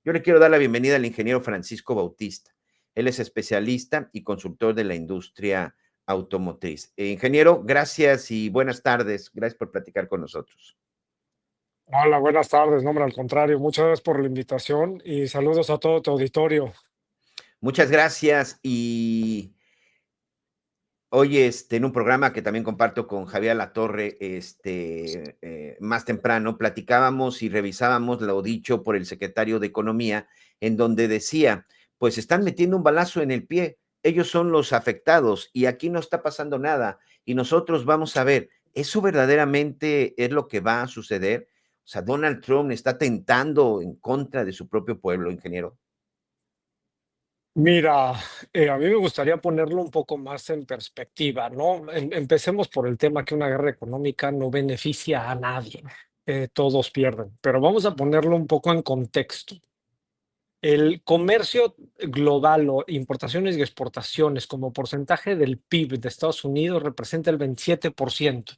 Yo le quiero dar la bienvenida al ingeniero Francisco Bautista. Él es especialista y consultor de la industria automotriz. Ingeniero, gracias y buenas tardes. Gracias por platicar con nosotros. Hola, buenas tardes. No, hombre, al contrario, muchas gracias por la invitación y saludos a todo tu auditorio. Muchas gracias y hoy, en un programa que también comparto con Javier Latorre, más temprano, platicábamos y revisábamos lo dicho por el secretario de Economía, en donde decía, pues están metiendo un balazo en el pie, ellos son los afectados y aquí no está pasando nada y nosotros vamos a ver, ¿eso verdaderamente es lo que va a suceder? O sea, Donald Trump está tentando en contra de su propio pueblo, ingeniero. Mira, a mí me gustaría ponerlo un poco más en perspectiva, ¿no? Empecemos por el tema que una guerra económica no beneficia a nadie, todos pierden, pero vamos a ponerlo un poco en contexto. El comercio global o importaciones y exportaciones como porcentaje del PIB de Estados Unidos representa el 27%.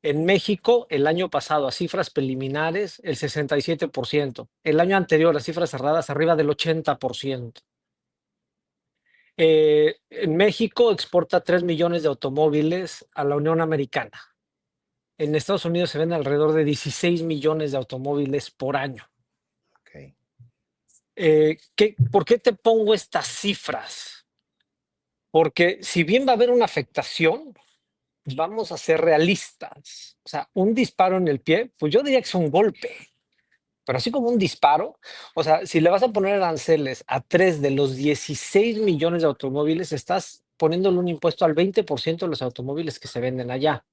En México, el año pasado, a cifras preliminares, el 67%. El año anterior, a cifras cerradas, arriba del 80%. En México exporta 3 millones de automóviles a la Unión Americana. En Estados Unidos se venden alrededor de 16 millones de automóviles por año. Okay. ¿Por qué te pongo estas cifras? Porque si bien va a haber una afectación, vamos a ser realistas. O sea, un disparo en el pie, pues yo diría que es un golpe. Pero así como un disparo, o sea, si le vas a poner aranceles a 3 de los 16 millones de automóviles, estás poniéndole un impuesto al 20% de los automóviles que se venden allá,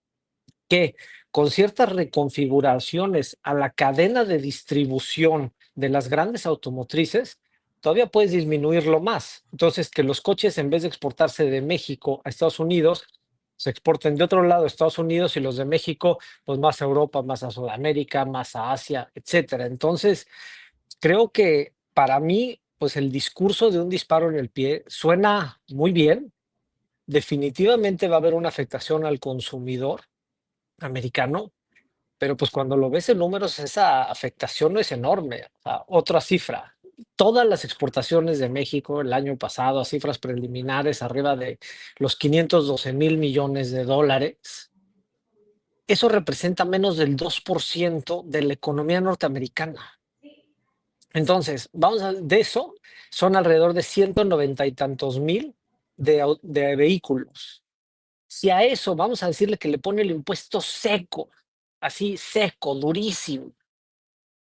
que con ciertas reconfiguraciones a la cadena de distribución de las grandes automotrices, todavía puedes disminuirlo más. Entonces, que los coches, en vez de exportarse de México a Estados Unidos, se exporten de otro lado a Estados Unidos y los de México, pues más a Europa, más a Sudamérica, más a Asia, etcétera. Entonces, creo que para mí, pues el discurso de un disparo en el pie suena muy bien. Definitivamente va a haber una afectación al consumidor americano, pero pues cuando lo ves en números, esa afectación no es enorme. O sea, otra cifra, todas las exportaciones de México el año pasado, a cifras preliminares, arriba de los 512 mil millones de dólares, eso representa menos del 2% de la economía norteamericana. Entonces, de eso, son alrededor de 190 y tantos mil de vehículos. Si a eso vamos a decirle que le pone el impuesto seco, así seco, durísimo,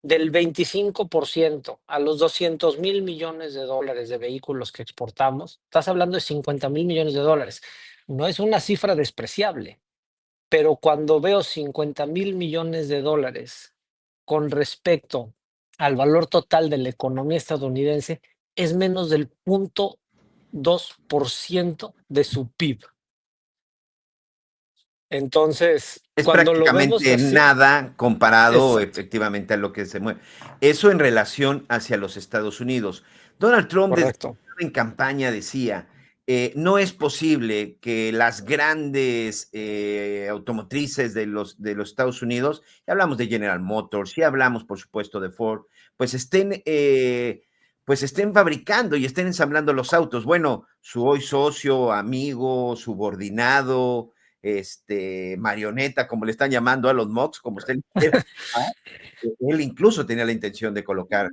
del 25% a los 200 mil millones de dólares de vehículos que exportamos, estás hablando de 50 mil millones de dólares. No es una cifra despreciable, pero cuando veo 50 mil millones de dólares con respecto al valor total de la economía estadounidense, es menos del 0.2% de su PIB. Entonces, Es cuando lo vemos prácticamente así, nada comparado exacto, efectivamente a lo que se mueve. Eso en relación hacia los Estados Unidos. Donald Trump desde correcto. en campaña decía, no es posible que las grandes automotrices de los Estados Unidos, ya hablamos de General Motors, ya hablamos por supuesto de Ford, pues estén fabricando y estén ensamblando los autos. Bueno, su hoy socio, amigo, subordinado, marioneta, como le están llamando a los mocks, como usted quiera. Él incluso tenía la intención de colocar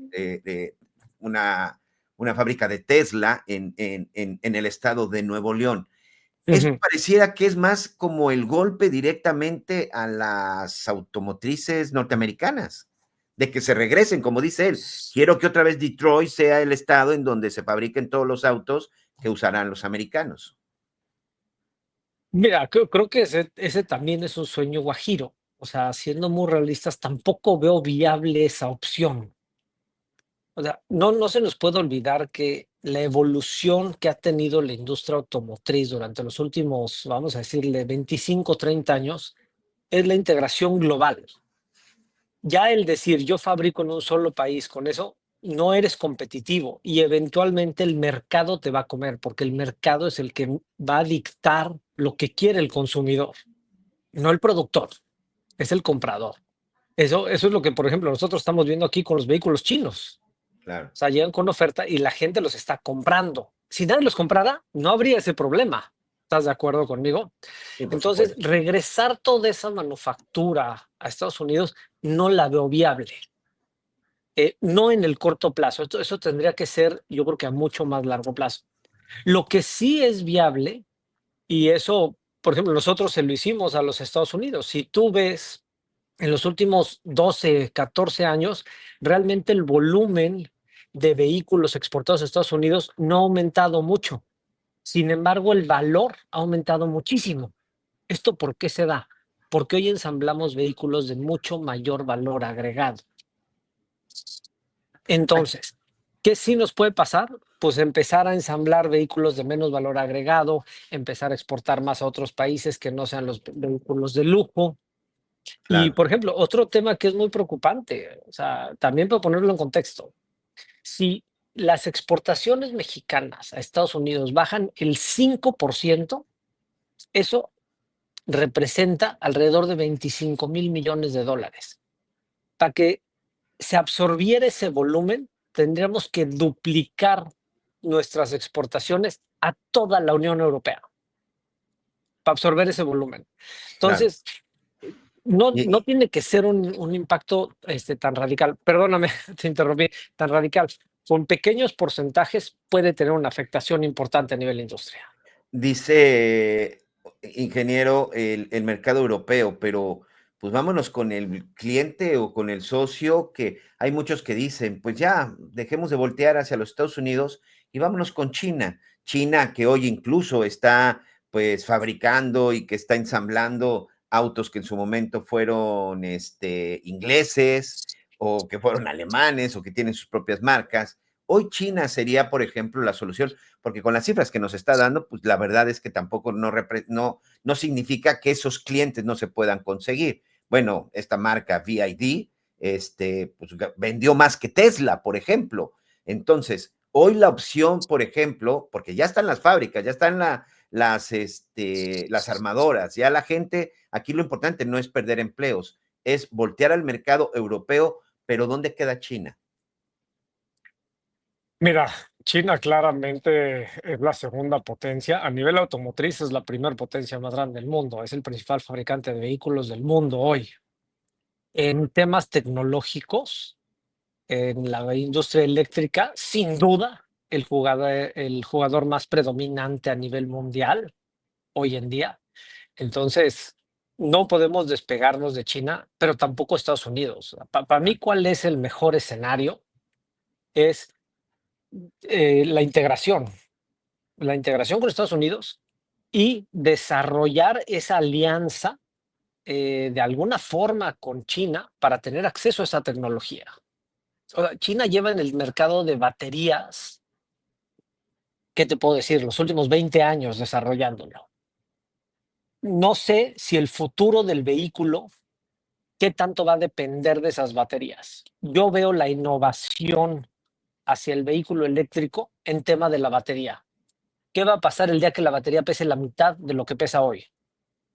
una fábrica de Tesla en el estado de Nuevo León. Eso Ujú. pareciera que es más como el golpe directamente a las automotrices norteamericanas, de que se regresen, como dice él. Quiero que otra vez Detroit sea el estado en donde se fabriquen todos los autos que usarán los americanos. Mira, creo que ese también es un sueño guajiro. O sea, siendo muy realistas, tampoco veo viable esa opción. O sea, no se nos puede olvidar que la evolución que ha tenido la industria automotriz durante los últimos, vamos a decirle, 25, 30 años, es la integración global. Ya el decir yo fabrico en un solo país, con eso no eres competitivo y eventualmente el mercado te va a comer, porque el mercado es el que va a dictar lo que quiere el consumidor, no el productor, es el comprador. Eso es lo que, por ejemplo, nosotros estamos viendo aquí con los vehículos chinos. claro. O sea, llegan con oferta y la gente los está comprando. Si nadie los comprara, no habría ese problema. ¿Estás de acuerdo conmigo? Sí, por Entonces, supuesto. regresar toda esa manufactura a Estados Unidos no la veo viable. No en el corto plazo. Eso tendría que ser, yo creo que a mucho más largo plazo. Lo que sí es viable, y eso, por ejemplo, nosotros se lo hicimos a los Estados Unidos. Si tú ves en los últimos 12, 14 años, realmente el volumen de vehículos exportados a Estados Unidos no ha aumentado mucho. Sin embargo, el valor ha aumentado muchísimo. ¿Esto por qué se da? Porque hoy ensamblamos vehículos de mucho mayor valor agregado. Entonces, ¿qué sí nos puede pasar? Pues empezar a ensamblar vehículos de menos valor agregado, empezar a exportar más a otros países que no sean los vehículos de lujo. Y, Claro, por ejemplo, otro tema que es muy preocupante, o sea, también para ponerlo en contexto, si las exportaciones mexicanas a Estados Unidos bajan el 5%, eso representa alrededor de 25,000 millones de dólares. Para que se absorbiera ese volumen, tendríamos que duplicar nuestras exportaciones a toda la Unión Europea para absorber ese volumen. claro. Entonces, no Y, tiene que ser un impacto tan radical. Perdóname, te interrumpí, tan radical. Con pequeños porcentajes puede tener una afectación importante a nivel industria. dice, ingeniero, el mercado europeo, pero pues vámonos con el cliente o con el socio, que hay muchos que dicen, pues ya, dejemos de voltear hacia los Estados Unidos y vámonos con China. China que hoy incluso está pues fabricando y que está ensamblando autos que en su momento fueron ingleses o que fueron alemanes o que tienen sus propias marcas. Hoy China sería, por ejemplo, la solución porque con las cifras que nos está dando, pues la verdad es que tampoco no significa que esos clientes no se puedan conseguir. Bueno, esta marca VID, pues vendió más que Tesla, por ejemplo. Entonces, hoy la opción, por ejemplo, porque ya están las fábricas, ya están las armadoras, ya la gente, aquí lo importante no es perder empleos, es voltear al mercado europeo, pero ¿dónde queda China? Mira, China claramente es la segunda potencia. A nivel automotriz es la primera potencia más grande del mundo. Es el principal fabricante de vehículos del mundo hoy. En temas tecnológicos, en la industria eléctrica, sin duda, el jugador más predominante a nivel mundial hoy en día. Entonces, no podemos despegarnos de China, pero tampoco Estados Unidos. Para mí, ¿cuál es el mejor escenario? Es la integración. La integración con Estados Unidos y desarrollar esa alianza de alguna forma con China para tener acceso a esa tecnología. O sea, China lleva en el mercado de baterías, ¿qué te puedo decir? Los últimos 20 años desarrollándolo. No sé si el futuro del vehículo, qué tanto va a depender de esas baterías. Yo veo la innovación hacia el vehículo eléctrico en tema de la batería. ¿Qué va a pasar el día que la batería pese la mitad de lo que pesa hoy?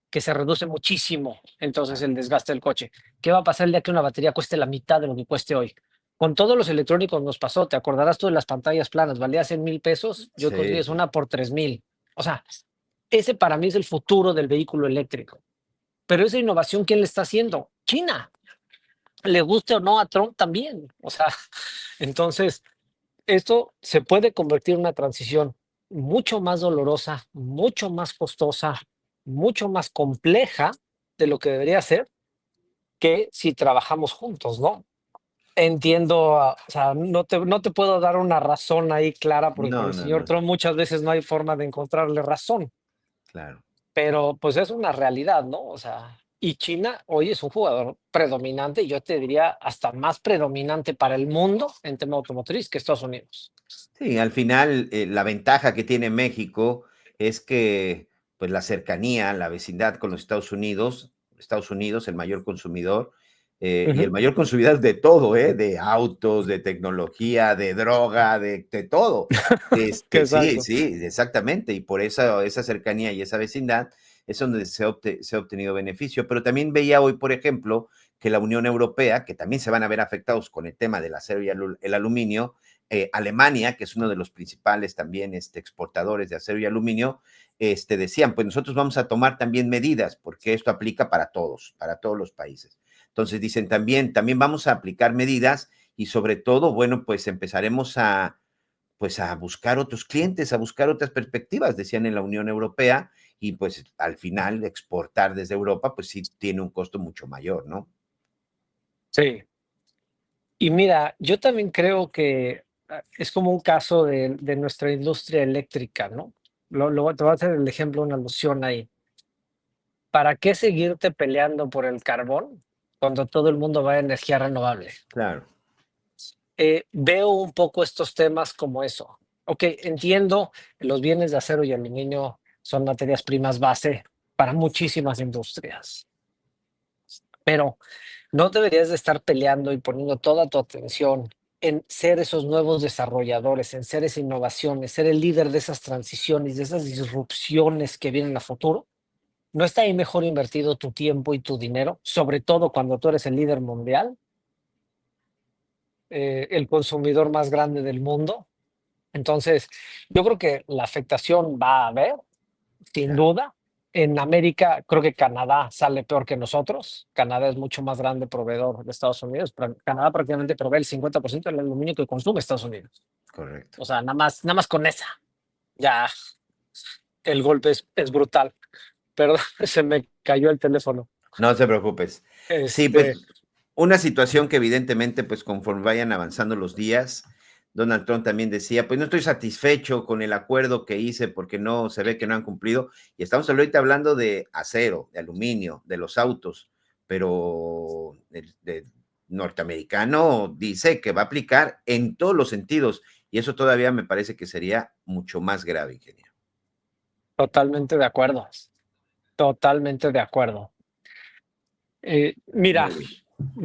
Que se reduce muchísimo entonces el desgaste del coche. ¿Qué va a pasar el día que una batería cueste la mitad de lo que cueste hoy? Con todos los electrónicos nos pasó, te acordarás tú de las pantallas planas, valía 100,000 pesos, yo Sí, consigues sí. una por 3,000. O sea, ese para mí es el futuro del vehículo eléctrico. Pero esa innovación, ¿quién le está haciendo? China. Le guste o no a Trump también. O sea, entonces, esto se puede convertir en una transición mucho más dolorosa, mucho más costosa, mucho más compleja de lo que debería ser que si trabajamos juntos, ¿no? Entiendo, o sea, no te puedo dar una razón ahí clara porque con No, el no, señor no, Trump muchas veces no hay forma de encontrarle razón, claro. pero pues es una realidad, ¿no? O sea, y China hoy es un jugador predominante, y yo te diría hasta más predominante para el mundo en tema automotriz que Estados Unidos. Sí, al final, la ventaja que tiene México es que, pues, la cercanía, la vecindad con los Estados Unidos, el mayor consumidor, y el Ujú. mayor consumidor de todo, de autos, de tecnología, de droga, de todo. Sí, Exacto. sí, exactamente, y por esa cercanía y esa vecindad es donde se ha obtenido beneficio. Pero también veía hoy, por ejemplo, que la Unión Europea, que también se van a ver afectados con el tema del acero y el aluminio, Alemania, que es uno de los principales también exportadores de acero y aluminio, decían, pues nosotros vamos a tomar también medidas, porque esto aplica para todos los países. Entonces dicen también vamos a aplicar medidas y sobre todo, bueno, pues empezaremos a buscar otros clientes, a buscar otras perspectivas, decían en la Unión Europea, y pues al final exportar desde Europa, pues sí tiene un costo mucho mayor, ¿no? Sí. Y mira, yo también creo que es como un caso de nuestra industria eléctrica, ¿no? Te voy a hacer el ejemplo, una alusión ahí. ¿Para qué seguirte peleando por el carbón cuando todo el mundo va a energía renovable? Claro. Veo un poco estos temas como eso. Ok, entiendo, los bienes de acero y aluminio son materias primas base para muchísimas industrias, pero no deberías de estar peleando y poniendo toda tu atención en ser esos nuevos desarrolladores, en ser esa innovación, en ser el líder de esas transiciones, de esas disrupciones que vienen a futuro. ¿No está ahí mejor invertido tu tiempo y tu dinero, sobre todo cuando tú eres el líder mundial, el consumidor más grande del mundo? Entonces, yo creo que la afectación va a haber, sin Claro. duda. En América, creo que Canadá sale peor que nosotros. Canadá es mucho más grande proveedor de Estados Unidos, pero Canadá prácticamente provee el 50% del aluminio que consume Estados Unidos. Correcto. O sea, nada más con esa, ya el golpe es brutal. Perdón, se me cayó el teléfono. No te preocupes. Sí, pues Este, una situación que evidentemente, pues conforme vayan avanzando los días, Donald Trump también decía, pues no estoy satisfecho con el acuerdo que hice porque no se ve que no han cumplido. Y estamos ahorita hablando de acero, de aluminio, de los autos, pero el norteamericano dice que va a aplicar en todos los sentidos. Y eso todavía me parece que sería mucho más grave, ingeniero. totalmente de acuerdo, totalmente de acuerdo. Mira, Muy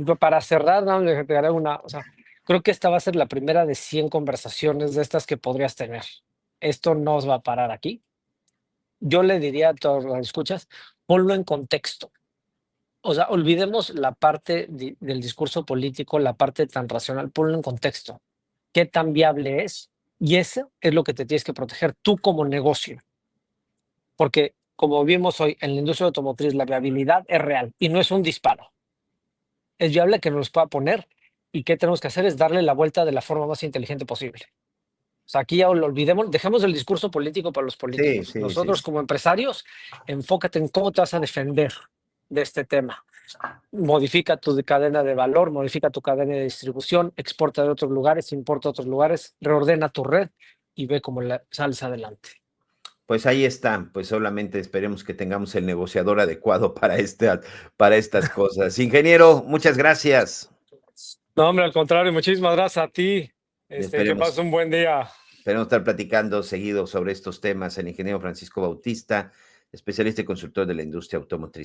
bien. para cerrar, nada más me dejaré una, o sea, creo que esta va a ser la primera de 100 conversaciones de estas que podrías tener. Esto no os va a parar aquí. Yo le diría a todos los que escuchas, ponlo en contexto. O sea, olvidemos la parte del discurso político, la parte tan racional, ponlo en contexto. ¿Qué tan viable es? Y eso es lo que te tienes que proteger tú como negocio. Porque como vimos hoy en la industria automotriz, la viabilidad es real y no es un disparo. Es viable que nos los pueda poner y qué tenemos que hacer es darle la vuelta de la forma más inteligente posible. O sea, aquí ya lo olvidemos, dejemos el discurso político para los Sí, políticos. sí, sí. Nosotros como empresarios, enfócate en cómo te vas a defender de este tema. Modifica tu cadena de valor, modifica tu cadena de distribución, exporta de otros lugares, importa de otros lugares, reordena tu red y ve cómo sales adelante. Pues ahí está, pues solamente esperemos que tengamos el negociador adecuado para estas cosas. Ingeniero, muchas gracias. No, hombre, al contrario, muchísimas gracias a ti. Que pases Esperemos, un buen día. esperemos estar platicando seguido sobre estos temas. El ingeniero Francisco Bautista, especialista y consultor de la industria automotriz.